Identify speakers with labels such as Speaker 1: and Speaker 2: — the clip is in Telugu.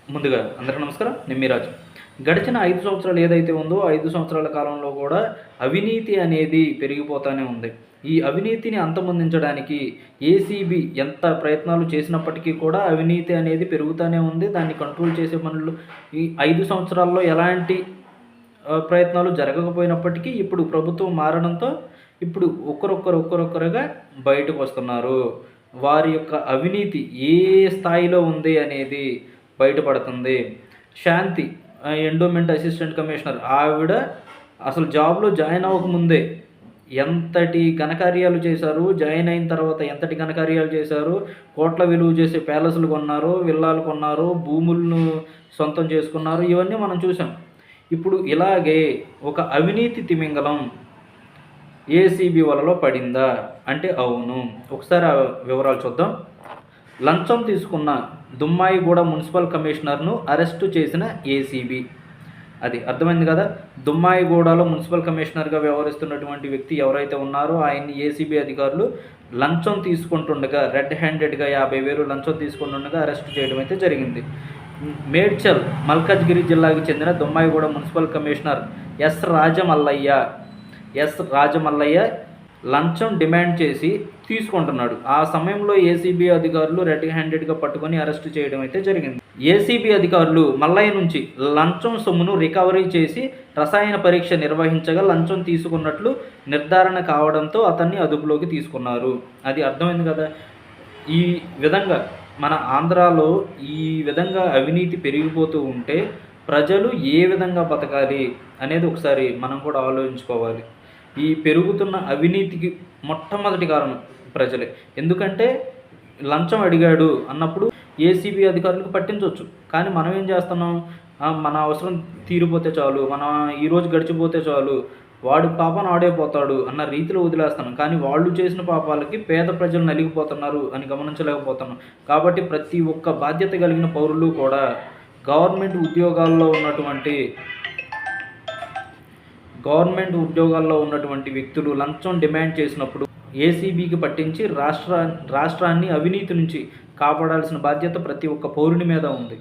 Speaker 1: ముందుగా అందరికీ నమస్కారం. నేను మీ రాజు. గడిచిన 5 సంవత్సరాలు ఏదైతే ఉందో, 5 సంవత్సరాల కాలంలో కూడా అవినీతి అనేది పెరిగిపోతానే ఉంది. ఈ అవినీతిని అంతమొందించడానికి ఏసీబీ ఎంత ప్రయత్నాలు చేసినప్పటికీ కూడా అవినీతి అనేది పెరుగుతానే ఉంది. దాన్ని కంట్రోల్ చేసే పనులు ఈ 5 సంవత్సరాల్లో ఎలాంటి ప్రయత్నాలు జరగకపోయినప్పటికీ ఇప్పుడు ప్రభుత్వం మారడంతో ఇప్పుడు ఒక్కరొక్కరుగా బయటకు వస్తున్నారు. వారి యొక్క అవినీతి ఏ స్థాయిలో ఉంది అనేది బయటపడుతుంది. శాంతి ఎండోమెంట్ అసిస్టెంట్ కమిషనర్ ఆవిడ అసలు జాబ్‌లో జాయిన్ అవ్వకముందే ఎంతటి ఘనకార్యాలు చేశారు, జాయిన్ అయిన తర్వాత ఎంతటి ఘనకార్యాలు చేశారు, కోట్ల విలువ చేసే ప్యాలెస్‌లు కొన్నారు, విల్లాలు కొన్నారు, భూములను సొంతం చేసుకున్నారు. ఇవన్నీ మనం చూసాం. ఇప్పుడు ఇలాగే ఒక అవినీతి తిమింగలం ఏసీబీ వలలో పడిందా అంటే అవును. ఒకసారి ఆ వివరాలు చూద్దాం. లంచం తీసుకున్న దుమ్మాయిగూడ మున్సిపల్ కమిషనర్ను అరెస్టు చేసిన ఏసీబీ. అది అర్థమైంది కదా. దుమ్మాయిగూడలో మున్సిపల్ కమిషనర్గా వ్యవహరిస్తున్నటువంటి వ్యక్తి ఎవరైతే ఉన్నారో ఆయన్ని ఏసీబీ అధికారులు లంచం తీసుకుంటుండగా రెడ్ హ్యాండెడ్గా 50,000 లంచం తీసుకుంటుండగా అరెస్టు చేయడం అయితే జరిగింది. మేడ్చల్ మల్కాజ్గిరి జిల్లాకు చెందిన దుమ్మాయిగూడ మున్సిపల్ కమిషనర్ ఎస్ రాజమల్లయ్య లంచం డిమాండ్ చేసి తీసుకుంటున్నాడు. ఆ సమయంలో ఏసీబీ అధికారులు రెడ్ హ్యాండెడ్గా పట్టుకొని అరెస్టు చేయడం అయితే జరిగింది. ఏసీబీ అధికారులు మల్లయ్య నుంచి లంచం సొమ్మును రికవరీ చేసి రసాయన పరీక్ష నిర్వహించగా లంచం తీసుకున్నట్లు నిర్ధారణ కావడంతో అతన్ని అదుపులోకి తీసుకున్నారు. అది అర్థమైంది కదా. ఈ విధంగా మన ఆంధ్రాలో ఈ విధంగా అవినీతి పెరిగిపోతూ ఉంటే ప్రజలు ఏ విధంగా బతకాలి అనేది ఒకసారి మనం కూడా ఆలోచించుకోవాలి. ఈ పెరుగుతున్న అవినీతికి మొట్టమొదటి కారణం ప్రజలే. ఎందుకంటే లంచం అడిగాడు అన్నప్పుడు ఏసీబీ అధికారులకు పట్టించవచ్చు. కానీ మనం ఏం చేస్తున్నాం, మన అవసరం తీరిపోతే చాలు, మన ఈరోజు గడిచిపోతే చాలు, వాడు పాపాన ఆడైపోతాడు అన్న రీతిలో వదిలేస్తున్నాం. కానీ వాళ్ళు చేసిన పాపాలకి పేద ప్రజలు నలిగిపోతున్నారు అని గమనించలేకపోతున్నాం. కాబట్టి ప్రతి ఒక్క బాధ్యత కలిగిన పౌరులు కూడా గవర్నమెంట్ ఉద్యోగాల్లో ఉన్నటువంటి వ్యక్తులు లంచం డిమాండ్ చేసినప్పుడు ఏసీబీకి పట్టించి రాష్ట్రాన్ని అవినీతి నుంచి కాపాడాల్సిన బాధ్యత ప్రతి ఒక్క పౌరుని మీద ఉంది.